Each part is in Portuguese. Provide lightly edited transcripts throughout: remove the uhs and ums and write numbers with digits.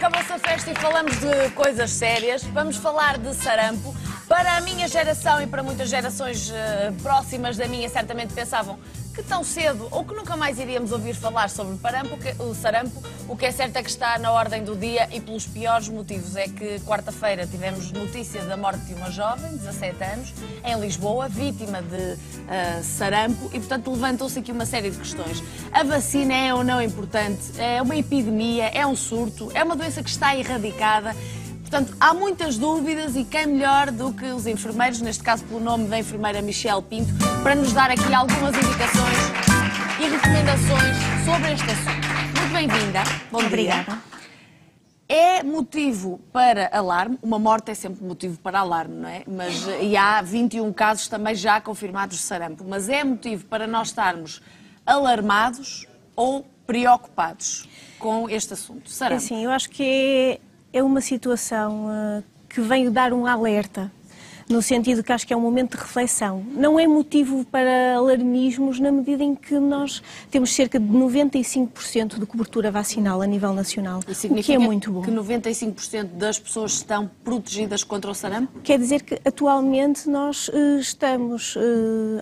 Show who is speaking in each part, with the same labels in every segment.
Speaker 1: acabou-se a festa e falamos de coisas sérias. Vamos falar de sarampo. Para a minha geração e para muitas gerações próximas da minha, certamente pensavam que tão cedo ou que nunca mais iríamos ouvir falar sobre o sarampo. O que é certo é que está na ordem do dia e pelos piores motivos. É que quarta-feira tivemos notícia da morte de uma jovem, 17 anos, em Lisboa, vítima de sarampo e, portanto, levantou-se aqui uma série de questões. A vacina é ou não importante? É uma epidemia? É um surto? É uma doença que está erradicada? Portanto, há muitas dúvidas e quem melhor do que os enfermeiros, neste caso pelo nome da enfermeira Michelle Pinto, para nos dar aqui algumas indicações e recomendações sobre este assunto. Muito bem-vinda. Bom
Speaker 2: Obrigada.
Speaker 1: dia. É motivo para alarme, uma morte é sempre motivo para alarme, não é? E há 21 casos também já confirmados de sarampo, mas é motivo para nós estarmos alarmados ou preocupados com este assunto? Sarampo.
Speaker 2: Assim, eu acho que é uma situação que veio dar um alerta, no sentido que acho que é um momento de reflexão. Não é motivo para alarmismos na medida em que nós temos cerca de 95% de cobertura vacinal a nível nacional, o que é muito bom.
Speaker 1: Que 95% das pessoas estão protegidas contra o sarampo?
Speaker 2: Quer dizer que atualmente nós estamos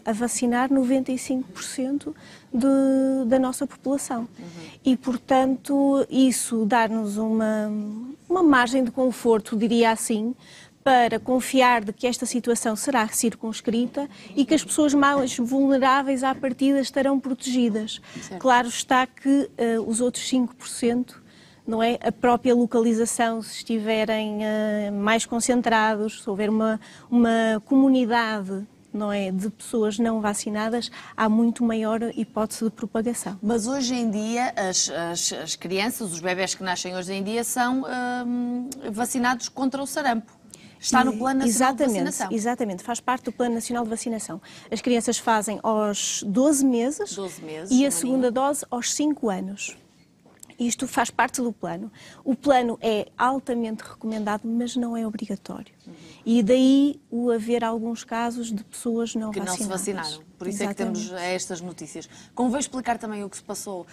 Speaker 2: a vacinar 95% da nossa população. E, portanto, isso dá-nos uma margem de conforto, diria assim, para confiar de que esta situação será circunscrita e que as pessoas mais vulneráveis à partida estarão protegidas. Certo. Claro está que os outros 5%, não é? A própria localização, se estiverem mais concentrados, se houver uma comunidade, não é, de pessoas não vacinadas, há muito maior hipótese de propagação.
Speaker 1: Mas hoje em dia as crianças, os bebés que nascem hoje em dia são vacinados contra o sarampo. Está no Plano Nacional de Vacinação.
Speaker 2: Exatamente, faz parte do Plano Nacional de Vacinação. As crianças fazem aos 12 meses e a segunda dose aos 5 anos. Isto faz parte do plano. O plano é altamente recomendado, mas não é obrigatório. E daí o haver alguns casos de pessoas não vacinadas.
Speaker 1: Que não se vacinaram. Por isso é que temos estas notícias. Convém explicar também o que se passou,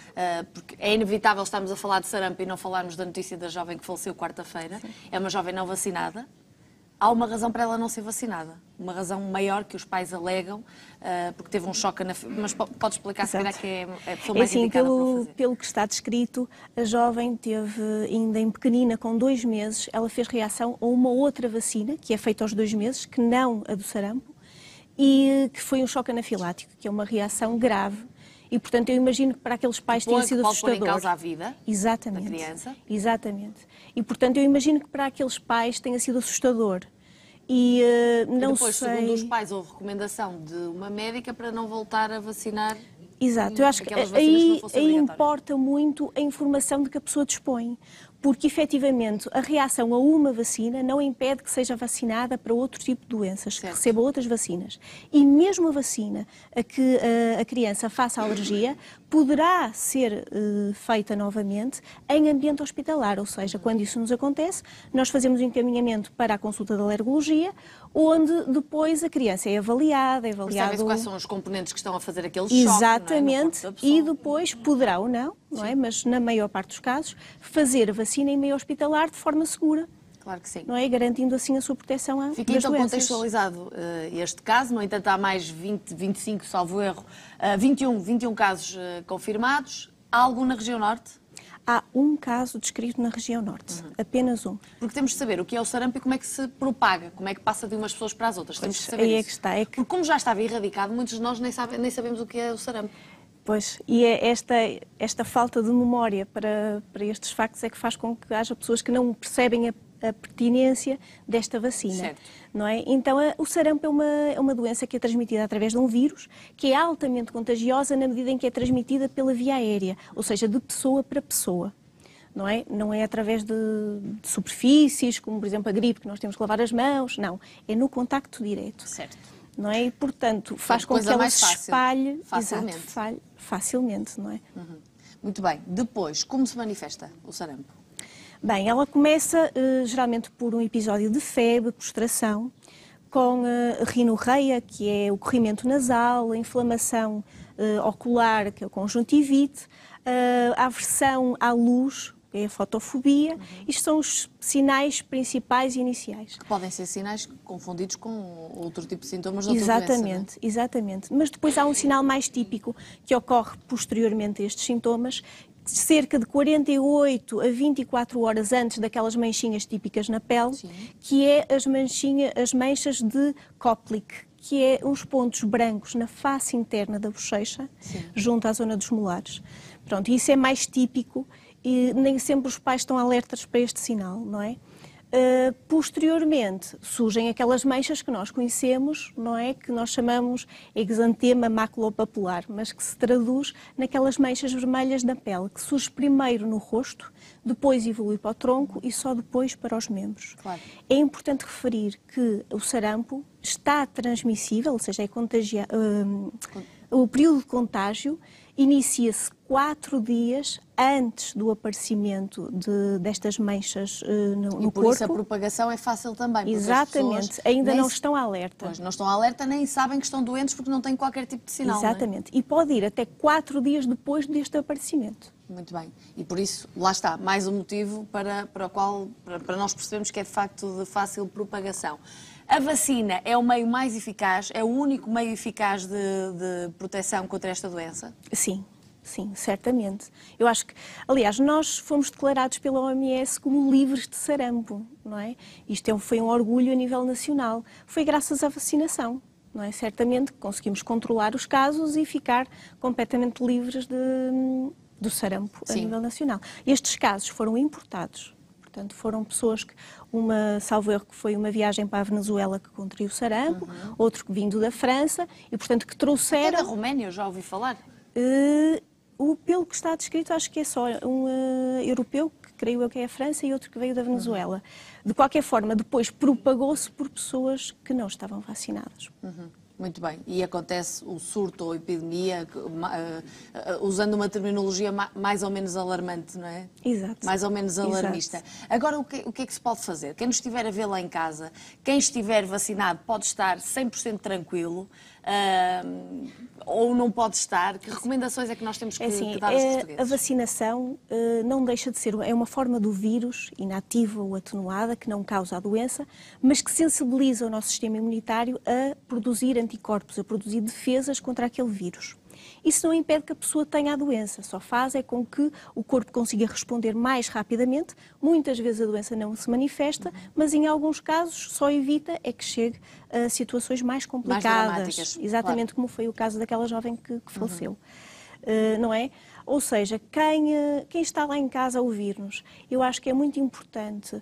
Speaker 1: porque é inevitável estarmos a falar de sarampo e não falarmos da notícia da jovem que faleceu quarta-feira. É uma jovem não vacinada. Há uma razão para ela não ser vacinada, uma razão maior que os pais alegam, porque teve um choque na... Mas pode explicar, se calhar, que é a pessoa mais indicada para o fazer.
Speaker 2: Pelo que está descrito, a jovem teve, ainda em pequenina, com 2 meses, ela fez reação a uma outra vacina, que é feita aos 2 meses, que não a do sarampo, e que foi um choque anafilático, que é uma reação grave. E, portanto, eu imagino que para aqueles pais tenha sido assustador.
Speaker 1: Pode pôr em causa a vida da criança.
Speaker 2: Exatamente. E, portanto, eu imagino que para aqueles pais tenha sido assustador. E não
Speaker 1: depois,
Speaker 2: sei...
Speaker 1: segundo os pais, houve recomendação de uma médica para não voltar a vacinar.
Speaker 2: Exato. Eu acho que aí importa muito a informação de que a pessoa dispõe. Porque, efetivamente, a reação a uma vacina não impede que seja vacinada para outro tipo de doenças, que receba outras vacinas. E mesmo a vacina a que a criança faça alergia poderá ser feita novamente em ambiente hospitalar. Ou seja, quando isso nos acontece, nós fazemos um encaminhamento para a consulta de alergologia, onde depois a criança é avaliada.
Speaker 1: Percebe-se quais são os componentes que estão a fazer aquele choque.
Speaker 2: Exatamente. Não é? E depois poderá ou não é? Mas na maior parte dos casos, fazer a vacina em meio hospitalar de forma segura.
Speaker 1: Claro que sim.
Speaker 2: Não é? Garantindo assim a sua proteção às
Speaker 1: Fica então
Speaker 2: doenças.
Speaker 1: Contextualizado este caso, no entanto há mais 25, salvo erro, 21 casos confirmados. Há algum na região norte?
Speaker 2: Há um caso descrito na região norte, apenas um.
Speaker 1: Porque temos de saber o que é o sarampo e como é que se propaga, como é que passa de umas pessoas para as outras. Temos de saber
Speaker 2: aí
Speaker 1: isso.
Speaker 2: É que está.
Speaker 1: Porque como já estava erradicado, muitos de nós nem sabemos o que é o sarampo.
Speaker 2: Pois, e é esta falta de memória para estes factos é que faz com que haja pessoas que não percebem a pertinência desta vacina.
Speaker 1: Certo.
Speaker 2: Não é? Então, o sarampo é uma doença que é transmitida através de um vírus, que é altamente contagiosa na medida em que é transmitida pela via aérea, ou seja, de pessoa para pessoa. Não é? Não é através de superfícies, como, por exemplo, a gripe, que nós temos que lavar as mãos. Não, é no contacto direto.
Speaker 1: Certo.
Speaker 2: Não é? E, portanto, faz com que ela se espalhe facilmente, não é?
Speaker 1: Muito bem. Depois, como se manifesta o sarampo?
Speaker 2: Bem, ela começa geralmente por um episódio de febre, prostração, com rinorreia, que é o corrimento nasal, a inflamação ocular, que é o conjuntivite, a aversão à luz, é a fotofobia. Isto são os sinais principais e iniciais.
Speaker 1: Que podem ser sinais confundidos com outro tipo de sintomas de outra
Speaker 2: Exatamente,
Speaker 1: doença,
Speaker 2: exatamente. Mas depois há um sinal mais típico que ocorre posteriormente a estes sintomas, cerca de 48 a 24 horas antes daquelas manchinhas típicas na pele,
Speaker 1: Sim.
Speaker 2: que é as manchas de Koplik, que é uns pontos brancos na face interna da bochecha,
Speaker 1: Sim.
Speaker 2: junto à zona dos molares. Pronto, isso é mais típico e nem sempre os pais estão alertas para este sinal, não é? Posteriormente surgem aquelas manchas que nós conhecemos, não é? Que nós chamamos exantema maculopapular, mas que se traduz naquelas manchas vermelhas na pele, que surge primeiro no rosto, depois evolui para o tronco e só depois para os membros.
Speaker 1: Claro.
Speaker 2: É importante referir que o sarampo está transmissível, ou seja, o período de contágio inicia-se 4 dias antes do aparecimento destas manchas no corpo.
Speaker 1: E por isso a propagação é fácil também. Porque
Speaker 2: Exatamente,
Speaker 1: as pessoas
Speaker 2: ainda não estão alerta.
Speaker 1: Pois, não estão alerta nem sabem que estão doentes porque não têm qualquer tipo de sinal.
Speaker 2: Exatamente, e pode ir até 4 dias depois deste aparecimento.
Speaker 1: Muito bem. E por isso, lá está, mais um motivo para nós percebermos que é de facto de fácil propagação. A vacina é o meio mais eficaz, é o único meio eficaz de proteção contra esta doença?
Speaker 2: Sim, sim, certamente. Eu acho que, aliás, nós fomos declarados pela OMS como livres de sarampo, não é? Isto foi um orgulho a nível nacional. Foi graças à vacinação, não é? Certamente conseguimos controlar os casos e ficar completamente livres do sarampo a nível nacional. Estes casos foram importados. Portanto, foram pessoas que, salvo erro, que foi uma viagem para a Venezuela que contraiu sarampo, outro que vindo da França, e portanto que trouxeram...
Speaker 1: É da Roménia, eu já ouvi falar.
Speaker 2: Pelo que está descrito, acho que é só um europeu, que creio eu que é a França, e outro que veio da Venezuela. De qualquer forma, depois propagou-se por pessoas que não estavam vacinadas.
Speaker 1: Muito bem. E acontece o surto ou epidemia, usando uma terminologia mais ou menos alarmante, não é?
Speaker 2: Exato.
Speaker 1: Mais ou menos alarmista.
Speaker 2: Exato.
Speaker 1: Agora, o que é que se pode fazer? Quem nos estiver a ver lá em casa, quem estiver vacinado pode estar 100% tranquilo, ou não pode estar? Que recomendações é que nós temos que dar aos portugueses?
Speaker 2: A vacinação não deixa de ser, é uma forma do vírus, inativa ou atenuada, que não causa a doença, mas que sensibiliza o nosso sistema imunitário a produzir anticorpos, a produzir defesas contra aquele vírus. Isso não impede que a pessoa tenha a doença, só faz com que o corpo consiga responder mais rapidamente. Muitas vezes a doença não se manifesta, mas em alguns casos só evita que chegue a situações mais complicadas.
Speaker 1: Mais dramáticas.
Speaker 2: Exatamente, claro. Como foi o caso daquela jovem que faleceu. Não é? Ou seja, quem está lá em casa a ouvir-nos, eu acho que é muito importante,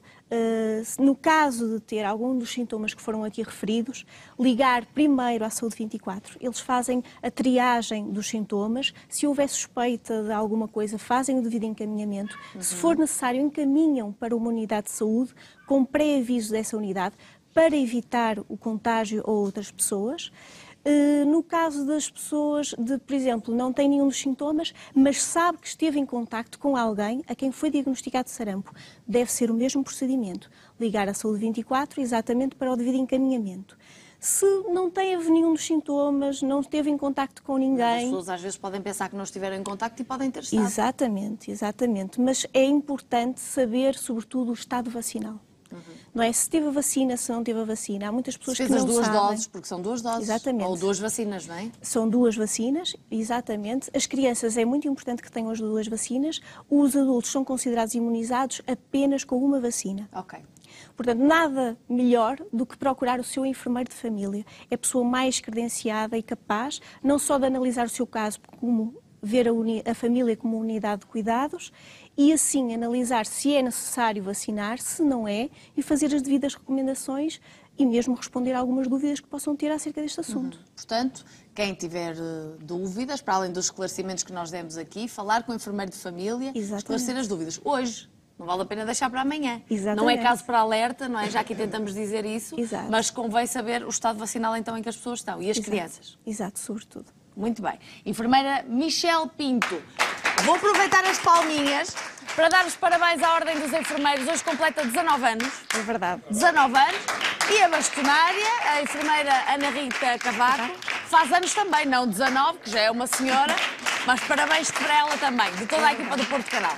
Speaker 2: no caso de ter algum dos sintomas que foram aqui referidos, ligar primeiro à Saúde 24. Eles fazem a triagem dos sintomas. Se houver suspeita de alguma coisa, fazem o devido encaminhamento. Se for necessário, encaminham para uma unidade de saúde com pré-aviso dessa unidade para evitar o contágio a outras pessoas. No caso das pessoas, por exemplo, não tem nenhum dos sintomas, mas sabe que esteve em contacto com alguém a quem foi diagnosticado sarampo, deve ser o mesmo procedimento. Ligar à Saúde 24 exatamente para o devido encaminhamento. Se não tem nenhum dos sintomas, não esteve em contacto com ninguém...
Speaker 1: As pessoas às vezes podem pensar que não estiveram em contacto e podem ter estado.
Speaker 2: Exatamente, exatamente. Mas é importante saber, sobretudo, o estado vacinal. Não é? Se teve a vacina, se não teve a vacina. Há muitas pessoas que não sabem.
Speaker 1: Fez as 2 doses, porque são 2 doses.
Speaker 2: Exatamente.
Speaker 1: Ou 2 vacinas, não é?
Speaker 2: São 2 vacinas, exatamente. As crianças é muito importante que tenham as 2 vacinas. Os adultos são considerados imunizados apenas com uma vacina.
Speaker 1: Ok.
Speaker 2: Portanto, nada melhor do que procurar o seu enfermeiro de família. É a pessoa mais credenciada e capaz, não só de analisar o seu caso, como ver a família como unidade de cuidados e assim analisar se é necessário vacinar, se não é, e fazer as devidas recomendações e mesmo responder a algumas dúvidas que possam ter acerca deste assunto.
Speaker 1: Portanto, quem tiver dúvidas, para além dos esclarecimentos que nós demos aqui, falar com o enfermeiro de família, esclarecer as dúvidas. Hoje, não vale a pena deixar para amanhã.
Speaker 2: Exatamente.
Speaker 1: Não é caso para alerta, não é? Já aqui tentamos dizer isso,
Speaker 2: Exato.
Speaker 1: Mas convém saber o estado vacinal então em que as pessoas estão e as crianças.
Speaker 2: Exato, sobretudo.
Speaker 1: Muito bem. Enfermeira Michelle Pinto. Vou aproveitar as palminhas para dar os parabéns à Ordem dos Enfermeiros. Hoje completa 19 anos.
Speaker 2: É verdade.
Speaker 1: 19 anos. E a bastonária, a enfermeira Ana Rita Cavaco, faz anos também, não 19, que já é uma senhora, mas parabéns para ela também, de toda a equipa do Porto Canal.